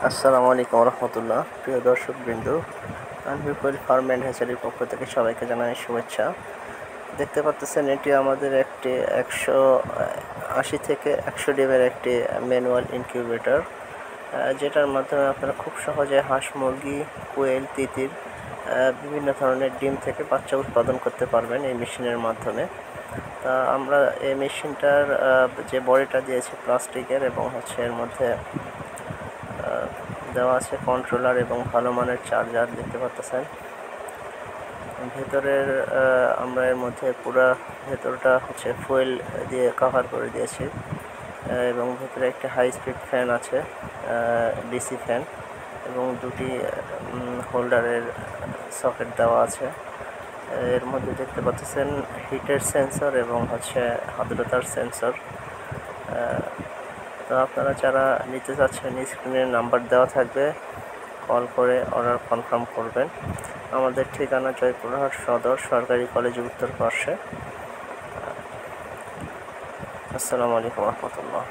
আসসালামু আলাইকুম রহমতুল্লাহ। প্রিয় দর্শকবৃন্দ, আনভিপল ফার্ম অ্যান্ড হ্যাচারির পক্ষ থেকে সবাইকে জানাই শুভেচ্ছা। দেখতে পাচ্ছেন এটি আমাদের একটি 180 থেকে 100 ডিমের একটি ম্যানুয়াল ইনকিউবেটর, যেটার মাধ্যমে আপনারা খুব সহজে হাঁস, মুরগি, কোয়েল, তিতির বিভিন্ন ধরনের ডিম থেকে বাচ্চা উৎপাদন করতে পারবেন এই মেশিনের মাধ্যমে। তা আমরা এই মেশিনটার যে বডিটা দিয়েছি প্লাস্টিকের, এবং এর মধ্যে দেওয়া আছে কন্ট্রোলার এবং ভালো মানের চার্জার। দেখতে পাচ্ছেন ভেতরের আমরা এর মধ্যে পুরো ভেতরটা ফুয়েল দিয়ে কভার করে দিয়েছি, এবং ভেতরে একটা হাই স্পিড ফ্যান আছে, ডিসি ফ্যান, এবং দুটি হোল্ডারের সকেট দেওয়া আছে। এর মধ্যে দেখতে পাচ্ছেন হিটের সেন্সর এবং আর্দ্রতার সেন্সর। তো আপনারা যারা নিতে চাচ্ছেন স্ক্রিনে নাম্বার দেওয়া থাকবে, কল করে অর্ডার কনফার্ম করবেন। আমাদের ঠিকানা জয়পুরহাট সদর সরকারি কলেজের উত্তর পার্শ্বে। আসসালামু আলাইকুম রহমতুল্লাহ।